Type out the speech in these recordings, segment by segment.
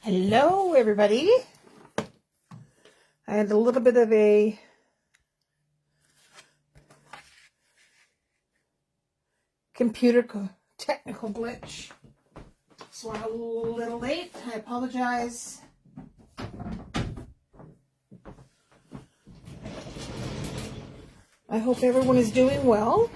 Hello, everybody. I had a little bit of a computer technical glitch, so I'm a little late. I apologize. I hope everyone is doing well.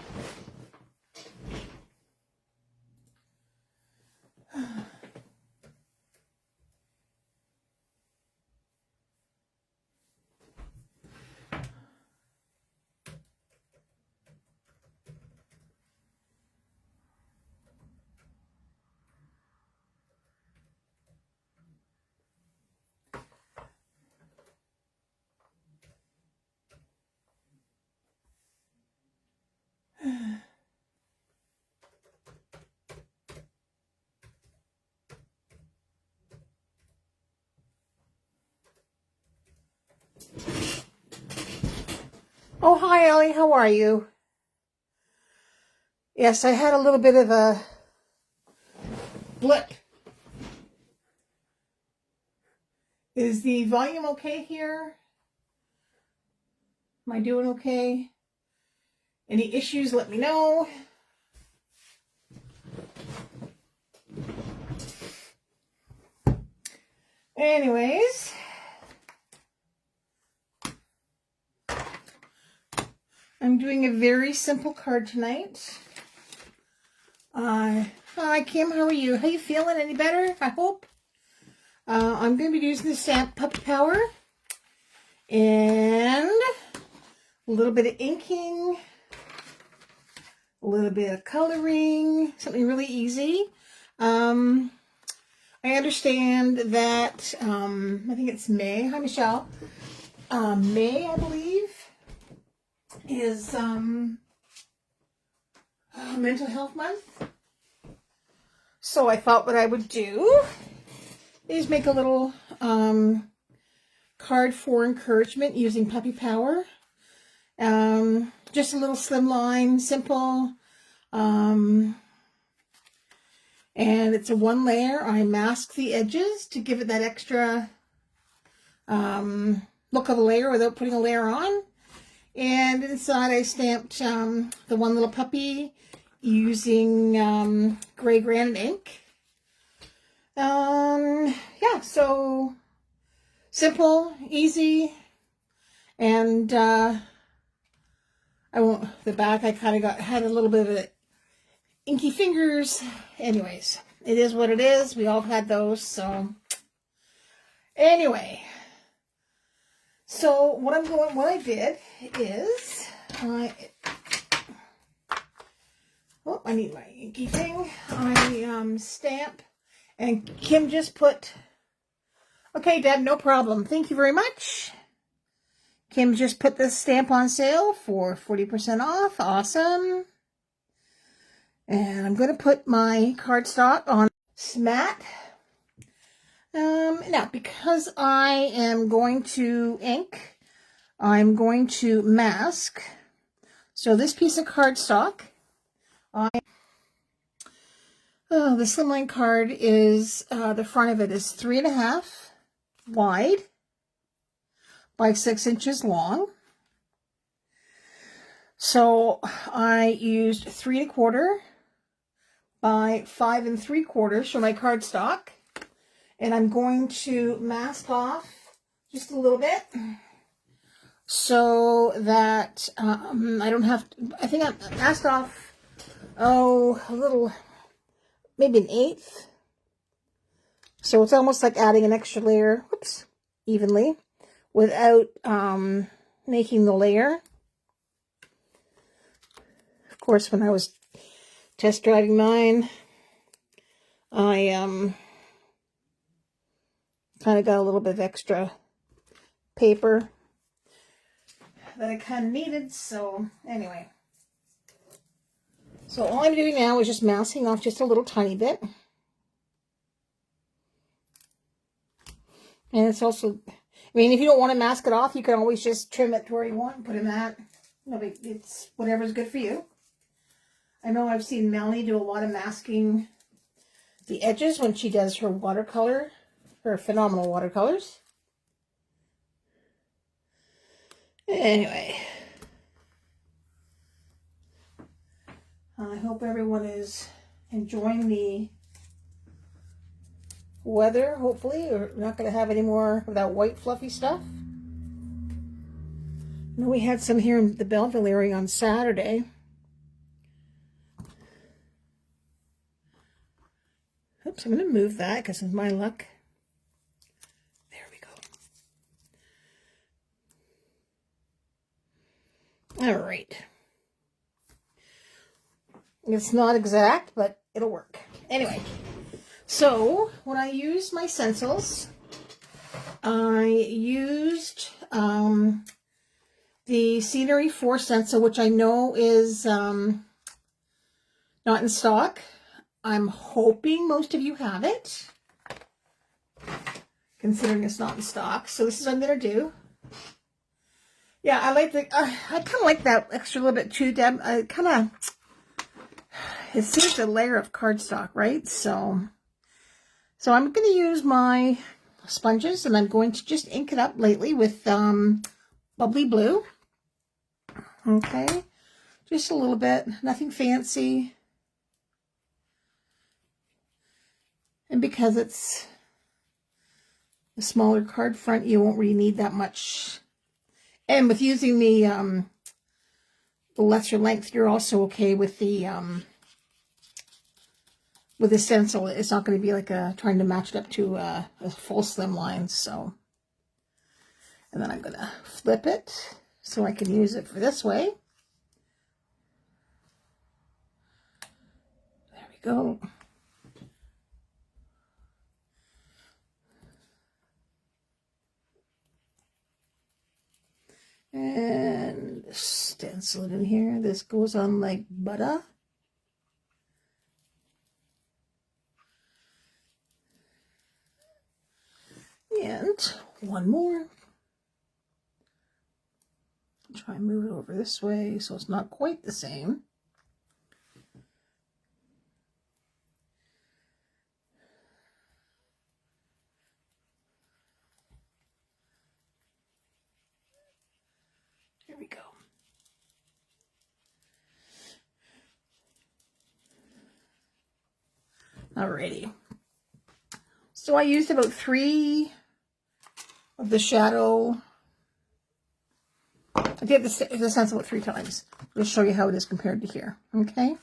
Oh, hi, Ellie. How are you? Yes, I had a little bit of a blip. Is the volume okay here? Am I doing okay? Any issues, let me know. Anyways, I'm doing a very simple card tonight. Hi, Kim. How are you? How you feeling? Any better? I hope. I'm going to be using the stamp Puppy Power and a little bit of inking, a little bit of coloring, something really easy. I understand that, I think it's May. Hi, Michelle. May, I believe, is Mental Health Month. So I thought what I would do is make a little card for encouragement using Puppy Power. Just a little slimline, simple. And it's a one layer. I mask the edges to give it that extra look of a layer without putting a layer on. And inside I stamped the one little puppy using gray granite ink. Yeah, so simple, easy, and I won't, the back I kind of had a little bit of inky fingers. Anyways, it is what it is. We all had those, so anyway. So what I did is I need my inky thing. I stamp, and Kim just put, okay, Deb, no problem. Thank you very much. Kim just put this stamp on sale for 40% off. Awesome. And I'm going to put my cardstock on Smat. Now, because I am going to ink, I'm going to mask. So this piece of cardstock, the slimline card is, the front of it is 3.5 wide by 6 inches long. So I used 3 1/4 by 5 3/4 for my cardstock. And I'm going to mask off just a little bit so that I don't have to, I think I masked off, a little, maybe an 1/8. So it's almost like adding an extra layer, whoops, evenly, without making the layer. Of course, when I was test driving mine, I kind of got a little bit of extra paper that I kind of needed. So anyway, so all I'm doing now is just masking off just a little tiny bit. And it's also, I mean, if you don't want to mask it off, you can always just trim it to where you want and put in that. No, it's whatever's good for you. I know I've seen Melanie do a lot of masking the edges when she does her watercolor Her phenomenal watercolors. Anyway, I hope everyone is enjoying the weather, hopefully. We're not going to have any more of that white fluffy stuff. I know we had some here in the Belleville area on Saturday. Oops, I'm going to move that because of my luck. There we go. All right. It's not exact, but it'll work. Anyway, so when I used my stencils, I used the Scenery 4 stencil, which I know is not in stock. I'm hoping most of you have it, considering it's not in stock. So this is what I'm going to do. Yeah, I like the, I kind of like that extra little bit too, Deb. I kind of, it saves a layer of cardstock, right? So I'm going to use my sponges, and I'm going to just ink it up lightly with bubbly blue. Okay, just a little bit, nothing fancy. And because it's a smaller card front, you won't really need that much. And with using the lesser length, you're also okay with the stencil. It's not going to be like trying to match it up to a full slim line. So, and then I'm going to flip it so I can use it for this way. There we go. And stencil it in here. This goes on like butter. And one more. Try and move it over this way so it's not quite the same. Here we go. Alrighty. So I used about 3 of the shadow. I did the stencil about 3 times. I'll show you how it is compared to here. Okay.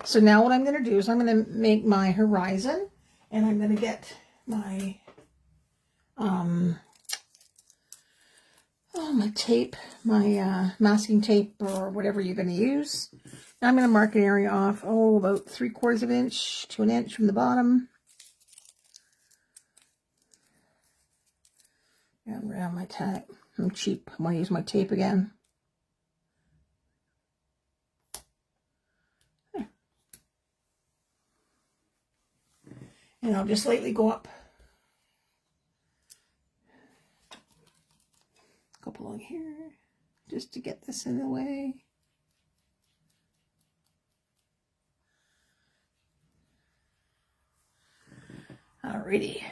So now what I'm going to do is I'm going to make my horizon, and I'm going to get my my tape, my masking tape, or whatever you're going to use. Now I'm going to mark an area off, about 3/4 of an inch to an inch from the bottom. And around my tape. I'm cheap. I want to use my tape again. There. And I'll just lightly go up a couple along here just to get this in the way. Alrighty.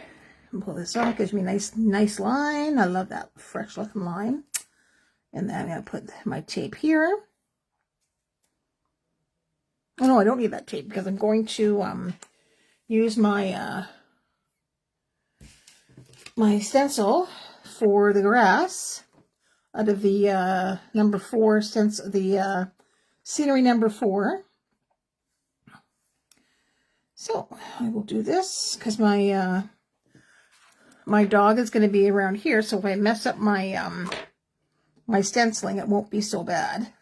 Pull this off, gives me a nice line. I love that fresh looking line. And then I'm going to put my tape here. Oh no, I don't need that tape because I'm going to use my my stencil for the grass out of the number 4 stencil, the Scenery number 4. So I will do this because my dog is going to be around here, so if I mess up my my stenciling, it won't be so bad.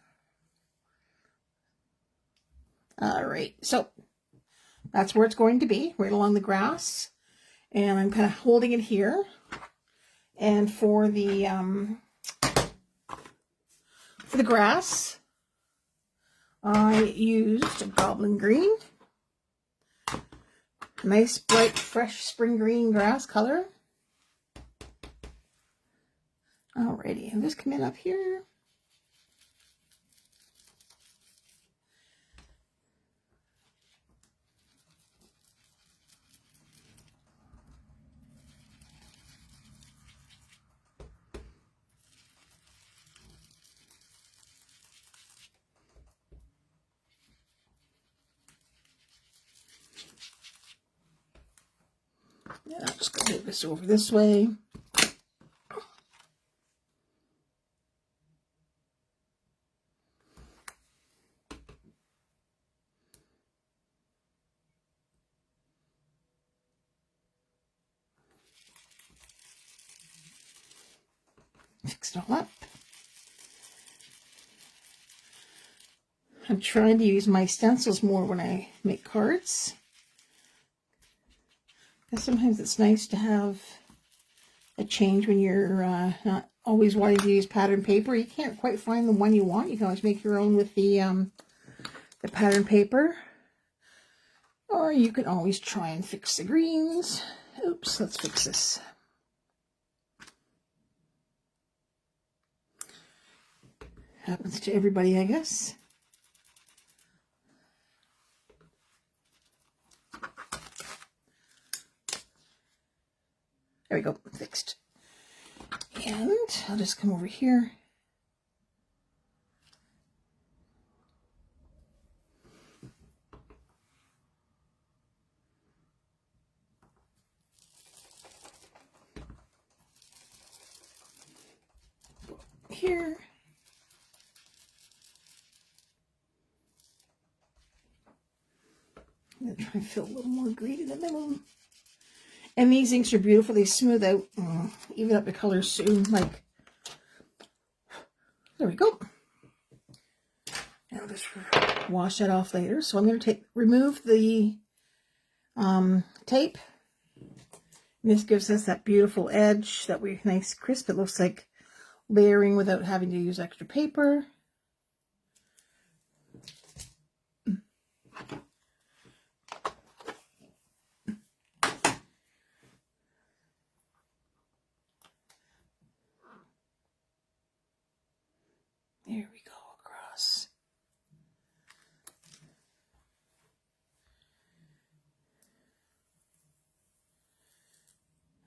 All right, so that's where it's going to be, right along the grass, and I'm kind of holding it here. And for the grass, I used a goblin green, nice bright fresh spring green grass color. Alrighty, I'm just coming up here. And I'm just going to move this over this way. Fix it all up. I'm trying to use my stencils more when I make cards. Because sometimes it's nice to have a change when you're not always wanting to use pattern paper. You can't quite find the one you want. You can always make your own with the pattern paper. Or you can always try and fix the greens. Oops, let's fix this. Happens to everybody, I guess. There we go, fixed. And I'll just come over here. Here. I'm going to try and fill a little more green in the middle. And these inks are beautiful. They smooth out, even up the colors soon. Like, there we go. And I'll just wash that off later. So I'm going to remove the tape. And this gives us that beautiful edge, that nice crisp. It looks like layering without having to use extra paper. There we go, across.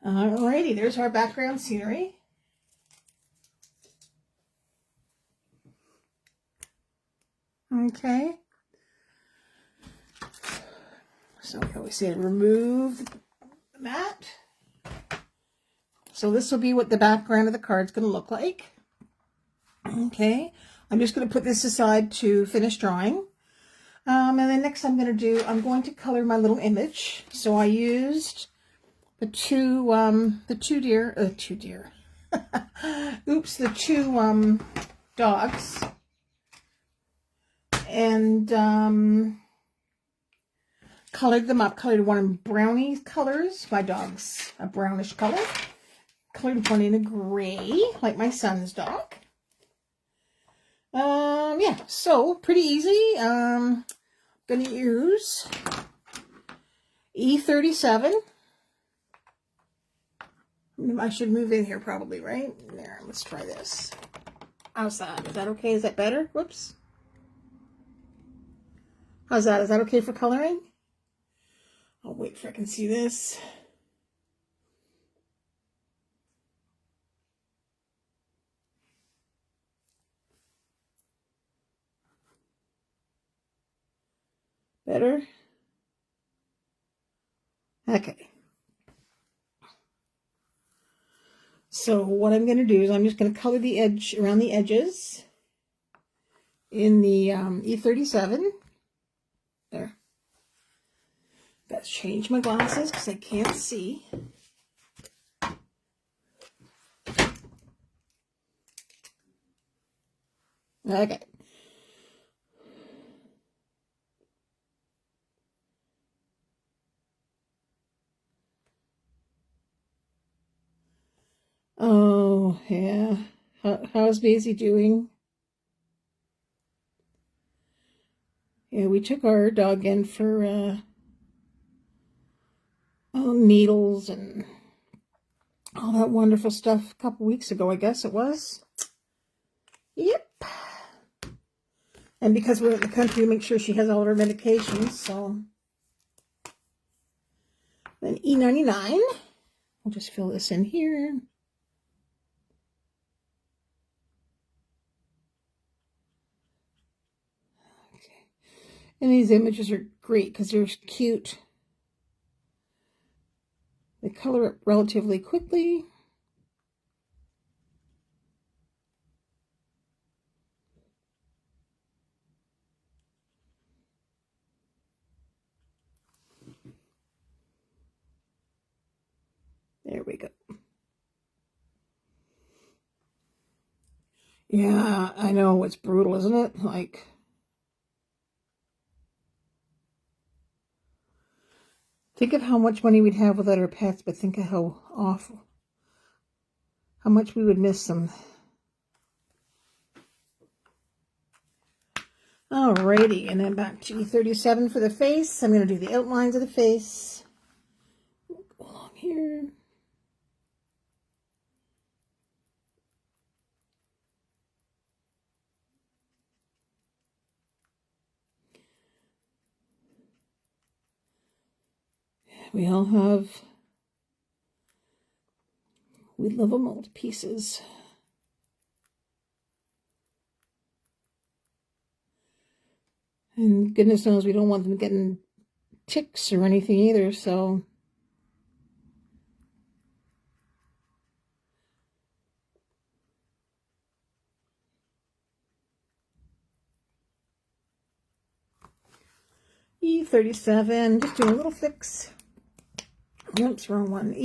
Alrighty, there's our background scenery. Okay. So we always say remove the mat. So this will be what the background of the card's going to look like. Okay, I'm just going to put this aside to finish drawing. And then next I'm going to color my little image. So I used the two dogs. And colored them up. Colored one in brownie colors. My dog's a brownish color. Colored one in a gray, like my son's dog. Yeah, so pretty easy. Gonna use E37. I should move in here probably, right? There, let's try this. How's that? Is that okay? Is that better? Whoops. How's that? Is that okay for coloring? I'll wait for I can see this. Better? Okay. So what I'm going to do is I'm just going to color the edge around the edges in the E37. There. Got to change my glasses because I can't see. Okay. Oh, yeah. How's Daisy doing? Yeah, we took our dog in for needles and all that wonderful stuff a couple weeks ago, I guess it was. Yep. And because we're in the country, we make sure she has all of her medications, so. Then E99. I'll just fill this in here. And these images are great because they're cute. They color it relatively quickly. There we go. Yeah, I know, it's brutal, isn't it? Like, think of how much money we'd have without our pets, but think of how awful, how much we would miss them. Alrighty, and then back to E37 for the face. I'm going to do the outlines of the face. Go along here. We all have, we love them all to pieces. And goodness knows we don't want them getting ticks or anything either, so. E37, just doing a little fix. Oops, wrong one.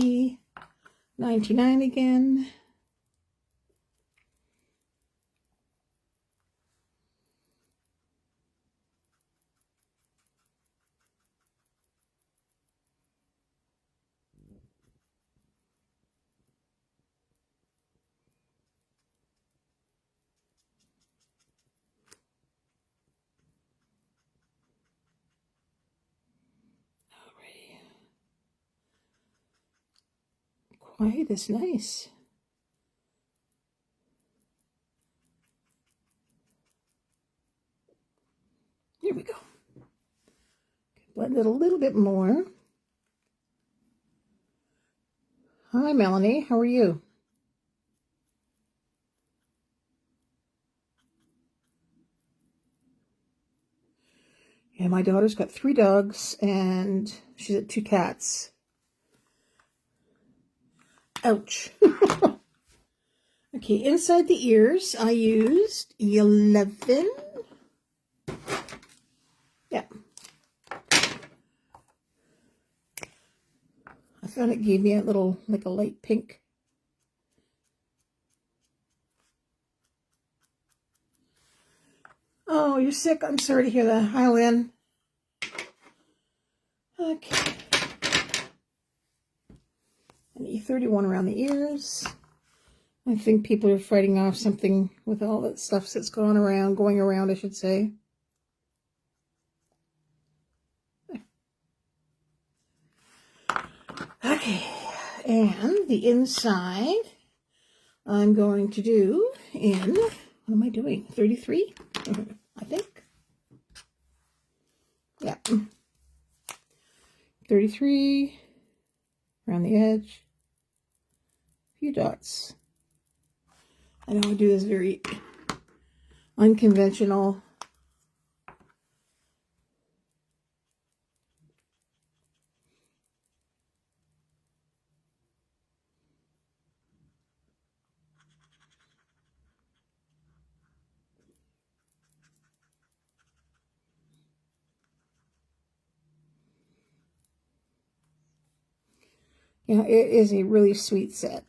E99 again. Quiet is nice. Here we go. Blend it a little bit more. Hi, Melanie. How are you? Yeah, my daughter's got 3 dogs, and she's got 2 cats. Ouch. Okay, inside the ears, I used 11. Yeah. I thought it gave me a little, like a light pink. Oh, you're sick? I'm sorry to hear that. Hi, Lynn. Okay. And E31 around the ears. I think people are fighting off something with all that stuff that's going around, I should say. Okay, and the inside I'm going to do in, what am I doing, 33, I think. Yeah, 33, around the edge, a few dots. I know I do this very unconventional. Yeah, it is a really sweet set.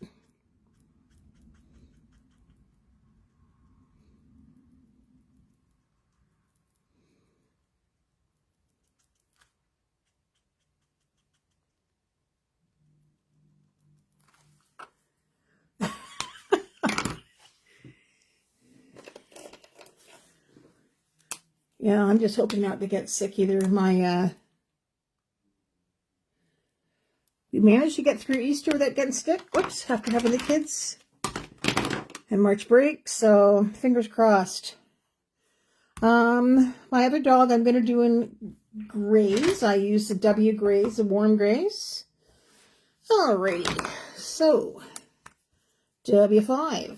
Yeah, I'm just hoping not to get sick either. We managed to get through Easter without getting sick. Whoops, after having the kids and March break, so fingers crossed. My other dog I'm going to do in grays. I use the W grays, the warm grays. Alrighty, so W5.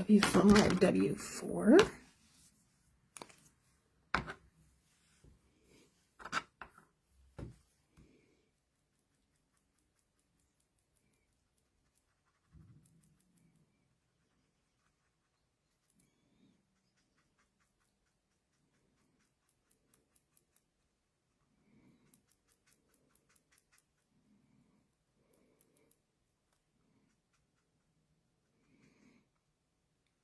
W5, W4.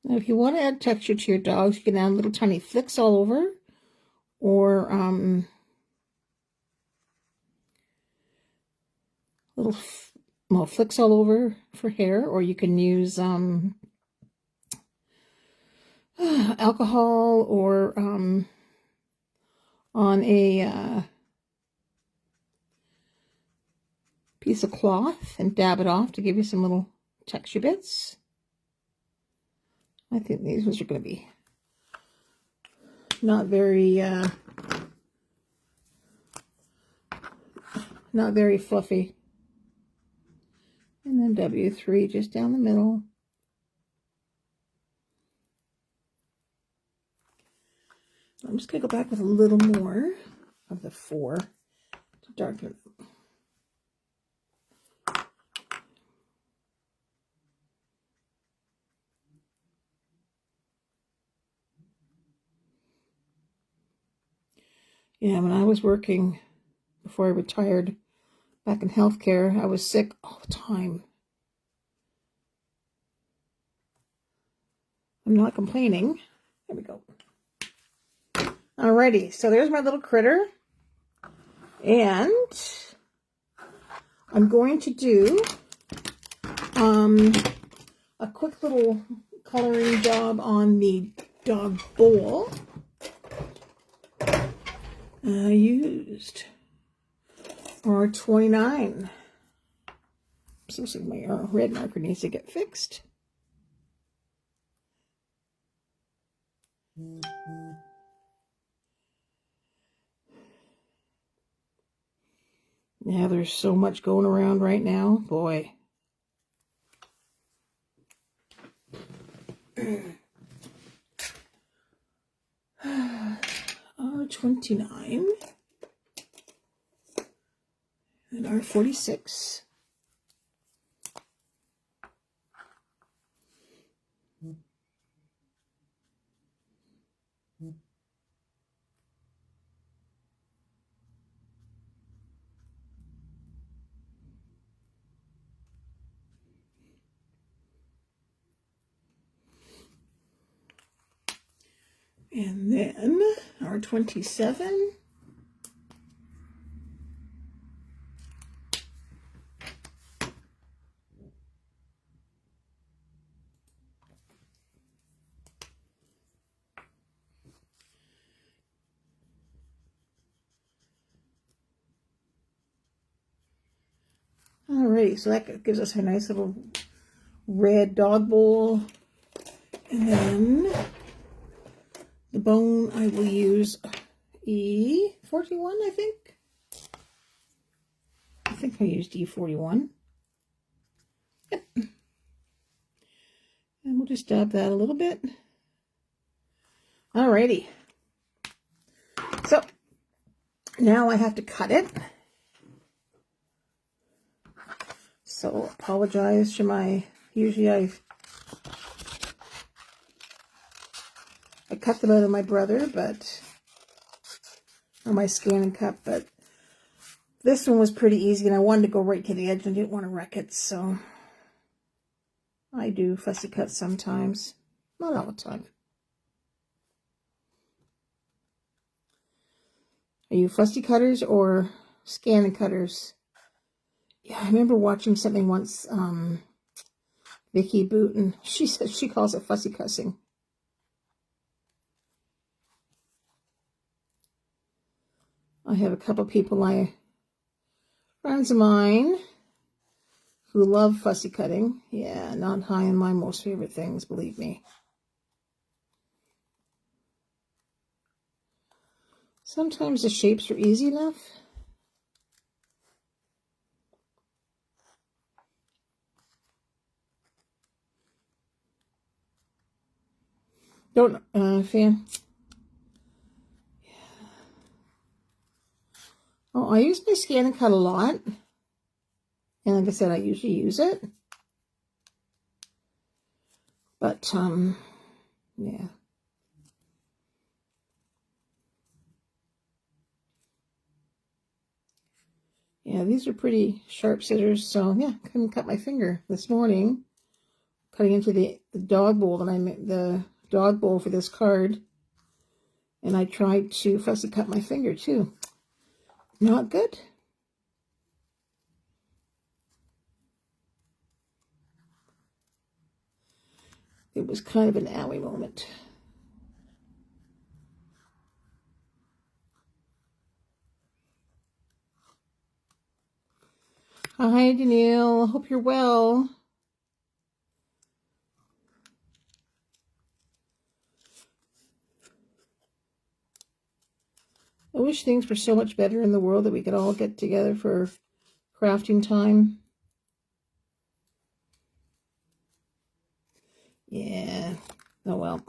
Now, if you want to add texture to your dogs, you can add little tiny flicks all over, or little flicks all over for hair, or you can use alcohol or on a piece of cloth and dab it off to give you some little texture bits. I think these ones are going to be not very fluffy. And then W3 just down the middle. I'm just going to go back with a little more of the 4 to darken it. Yeah, when I was working, before I retired, back in healthcare, I was sick all the time. I'm not complaining. There we go. Alrighty, so there's my little critter. And I'm going to do a quick little coloring job on the dog bowl. I used R29. So my red marker needs to get fixed. Yeah, there's so much going around right now. Boy. R29 and R46. And then R27. Alrighty, so that gives us a nice little red dog bowl. And then the bone I will use E41, I think. I think I used E41. Yep. And we'll just dab that a little bit. Alrighty. So now I have to cut it. So apologize for my, usually I cut them out of my brother, but, or my scanning cup, but this one was pretty easy and I wanted to go right to the edge and I didn't want to wreck it, so I do fussy cuts sometimes, not all the time. Are you fussy cutters or scanning cutters? Yeah, I remember watching something once, Vicky Booten, she says she calls it fussy cussing. I have a couple people, friends of mine, who love fussy cutting. Yeah, not high on my most favorite things, believe me. Sometimes the shapes are easy enough. Don't, fan. Oh, I use my Scan and Cut a lot. And like I said, I usually use it. But, yeah. Yeah, these are pretty sharp scissors. So, yeah, couldn't cut my finger this morning. Cutting into the dog bowl that I made, the dog bowl for this card. And I tried to fussy cut my finger, too. Not good. It was kind of an owie moment. Hi, Danielle. Hope you're well. I wish things were so much better in the world that we could all get together for crafting time. Yeah. Oh, well.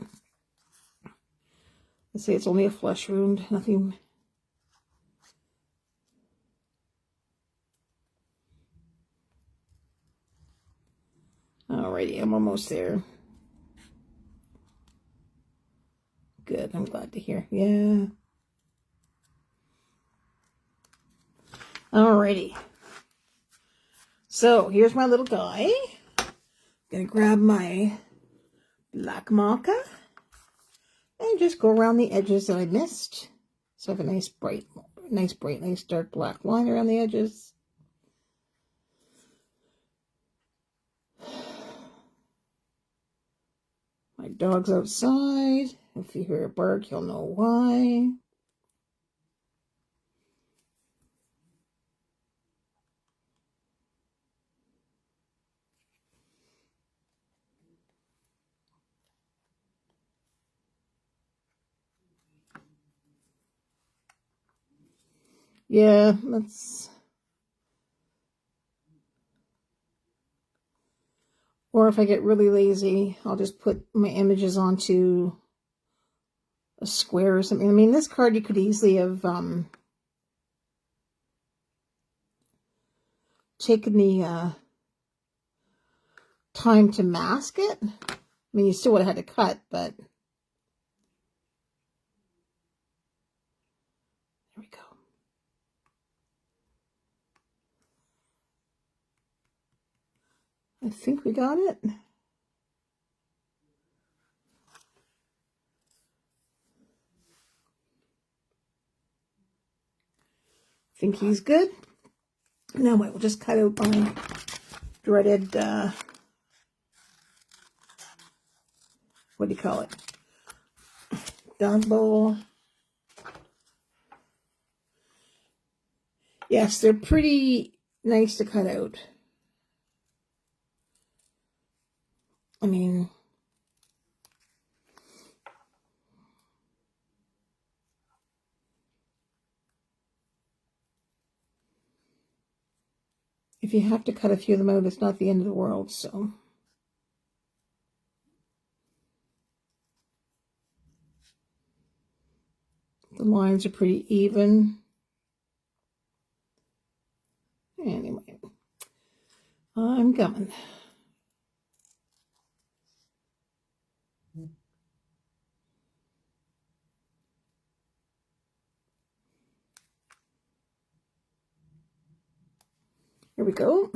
Let's say it's only a flesh wound. Nothing. Alrighty, I'm almost there. Good, I'm glad to hear. Yeah. Alrighty. So, here's my little guy. Gonna grab my black marker and just go around the edges that I missed. So I have a nice bright, nice dark black line around the edges. My dog's outside. If you hear a bark, you'll know why. Yeah, that's... Or if I get really lazy, I'll just put my images onto a square or something. I mean, this card you could easily have taken the time to mask it. I mean, you still would have had to cut, but there we go. I think we got it. I think he's good. Now we'll just cut out my dreaded, what do you call it? Dog bowl. Yes, they're pretty nice to cut out. I mean, if you have to cut a few of them out, it's not the end of the world, so. The lines are pretty even. Anyway, I'm coming. Here we go.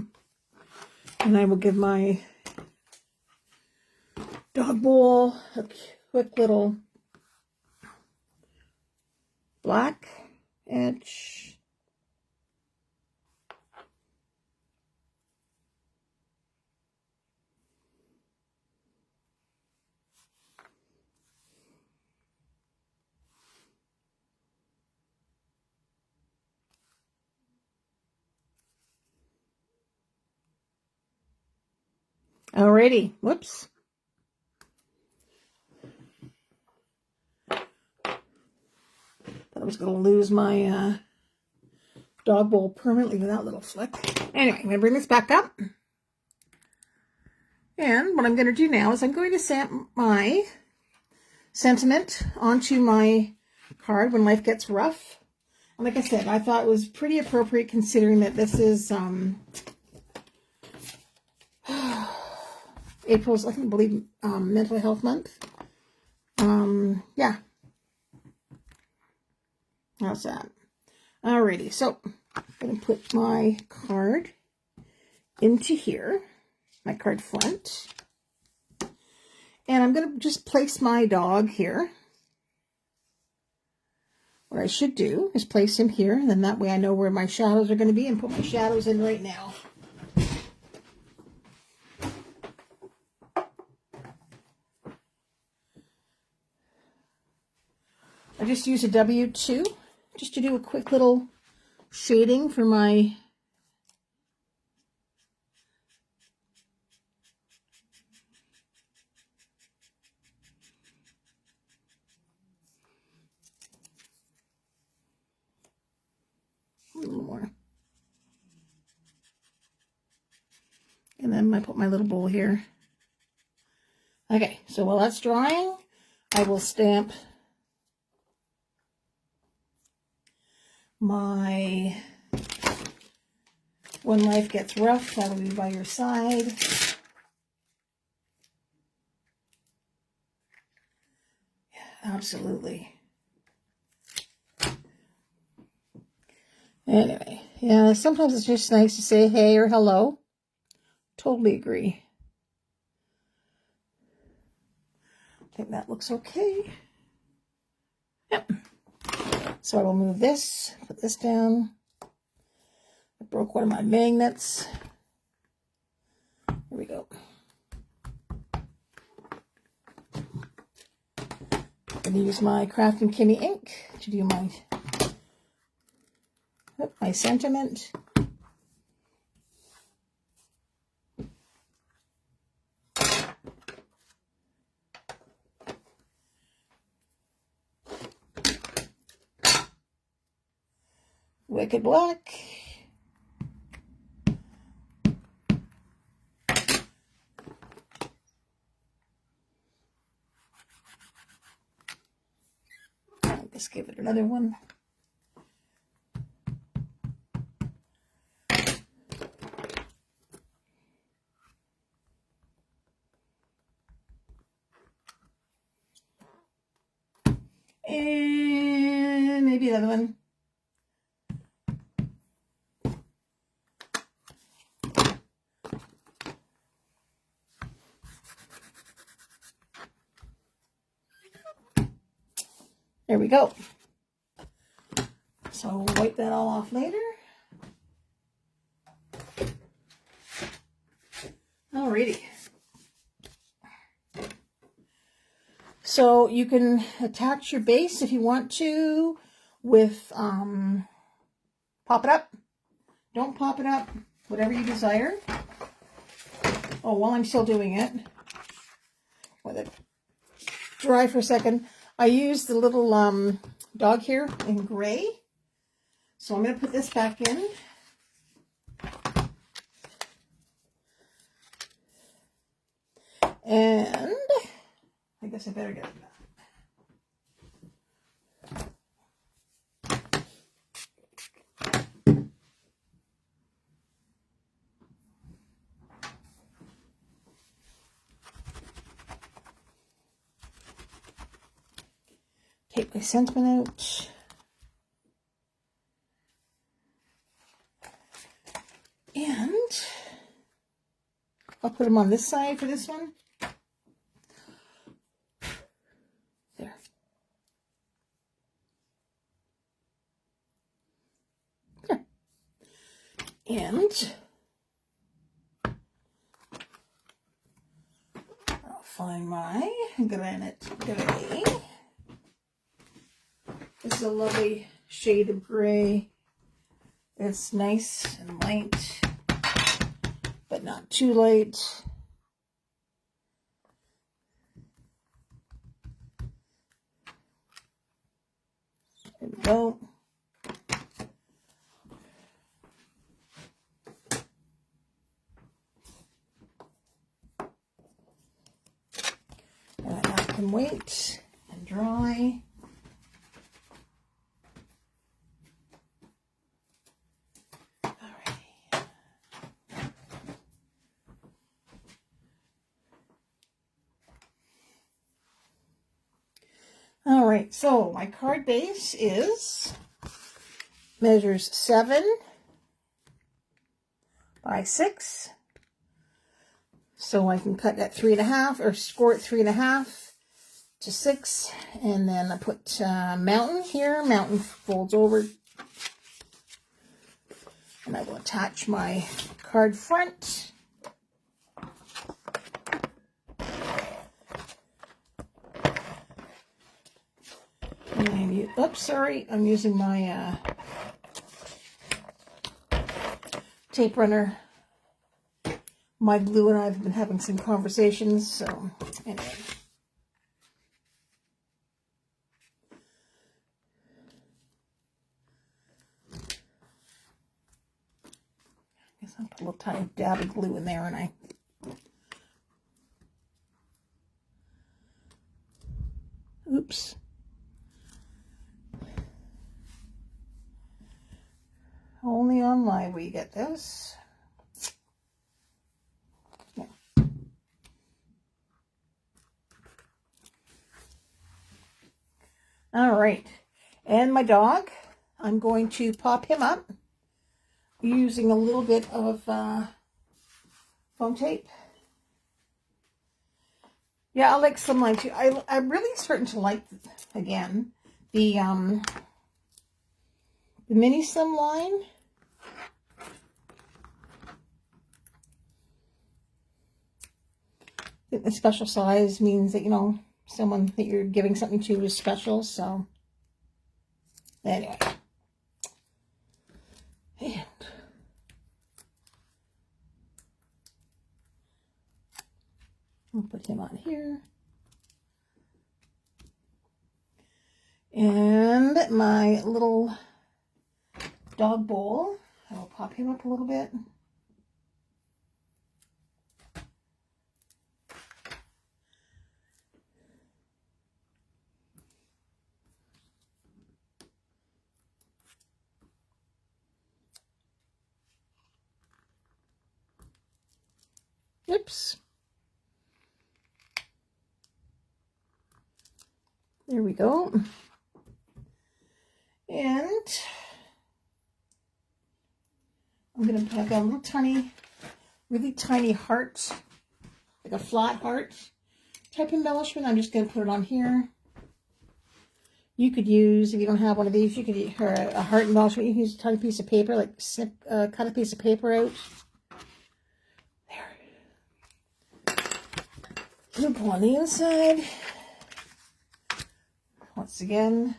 And I will give my dog bowl a quick little black edge. Alrighty, whoops. Thought I was going to lose my dog bowl permanently with that little flick. Anyway, I'm going to bring this back up. And what I'm going to do now is I'm going to stamp my sentiment onto my card, When Life Gets Rough. And like I said, I thought it was pretty appropriate considering that this is April's, I believe, Mental Health Month. Yeah. How's that? Alrighty, so I'm going to put my card into here, my card front. And I'm going to just place my dog here. What I should do is place him here, and then that way I know where my shadows are going to be, and put my shadows in right now. I just use a W2 just to do a quick little shading for my a little more. And then I put my little bowl here. Okay, so while that's drying, I will stamp my When Life Gets Rough. That'll be by your side. Yeah, absolutely. Anyway, yeah, sometimes it's just nice to say hey or hello. Totally agree. I think that looks okay. Yep. So I will move this, put this down. I broke one of my magnets. Here we go. I'm going to use my Kraftin Kimmie ink to do my sentiment. Wicked Black. I'll just give it another one. And maybe another one. There we go. So we'll wipe that all off later. Alrighty. So you can attach your base if you want to with pop it up. Don't pop it up. Whatever you desire. Oh, while I'm still doing it, let it dry for a second. I used the little dog here in gray. So I'm going to put this back in. And I guess I better get it back. Take my sentiment out. And I'll put them on this side for this one. There. There. And I'll find my granite gray. This is a lovely shade of gray. It's nice and light, but not too light. There we go. And that can wait. my all right, so my card base measures 7 by 6. So I can cut at 3.5 or score at 3.5 to 6. And then I put mountain here. Mountain folds over. And I will attach my card front. And oops, sorry, I'm using my tape runner. My glue and I have been having some conversations, so anyway. I guess I'll put a little tiny dab of glue in there, and I oops. Only on live will you get this. Yeah. All right. And my dog, I'm going to pop him up using a little bit of foam tape. Yeah, I like slimline too. I'm really starting to like, again, the mini slimline. I think the special size means that, you know, someone that you're giving something to is special, so anyway. And I'll put him on here. And my little dog bowl, I will pop him up a little bit. Oops. There we go. And I've got a little tiny, really tiny heart, like a flat heart type embellishment. I'm just going to put it on here. You could use, if you don't have one of these, you could use a heart embellishment. You can use a tiny piece of paper, like cut a piece of paper out. Loop on the inside. Once again.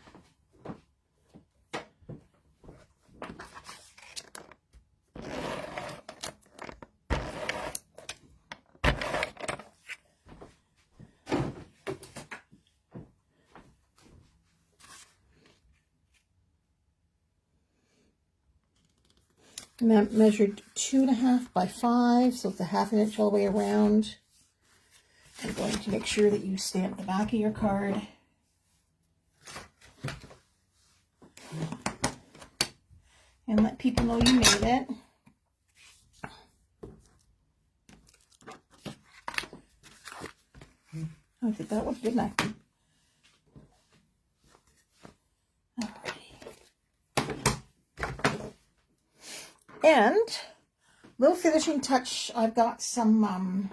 And that measured 2.5 by 5, so it's a 1/2 inch all the way around. I'm going to make sure that you stamp the back of your card. And let people know you made it. I did that one, didn't I? And little finishing touch, I've got some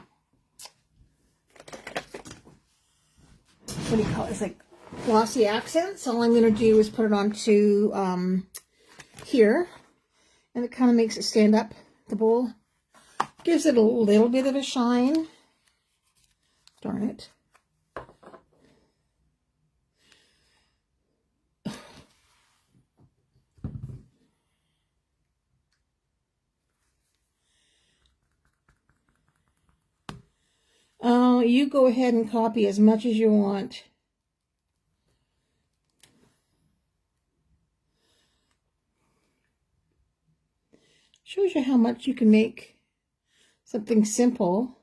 what do you call it? It's like glossy accents. All I'm going to do is put it onto here, and it kind of makes it stand up, the bowl. Gives it a little bit of a shine. Darn it. You go ahead and copy as much as you want. Shows you how much you can make something simple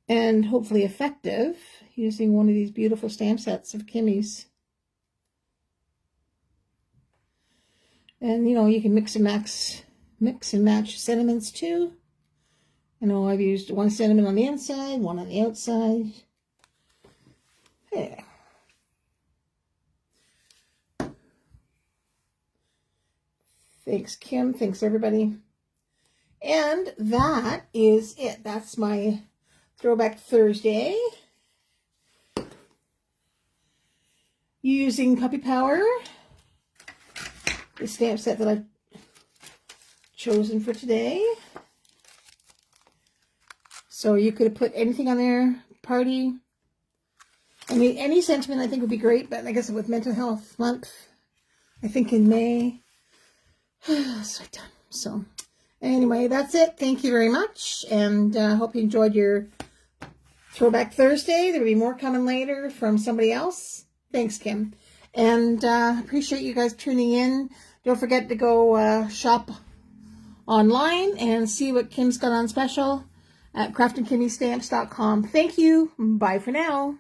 and hopefully effective using one of these beautiful stamp sets of Kimmie's. And, you know, you can mix and match sentiments too. You know, I've used one sentiment on the inside, one on the outside. Yeah. Thanks, Kim. Thanks, everybody. And that is it. That's my Throwback Thursday. Using Puppy Power, the stamp set that I've chosen for today. So you could have put anything on there, party. I mean, any sentiment I think would be great, but I guess with Mental Health Month, I think in May, so done. So anyway, that's it. Thank you very much, and I hope you enjoyed your Throwback Thursday. There'll be more coming later from somebody else. Thanks, Kim. And appreciate you guys tuning in. Don't forget to go shop online and see what Kim's got on special at craftinkimmiestamps.com. Thank you. Bye for now.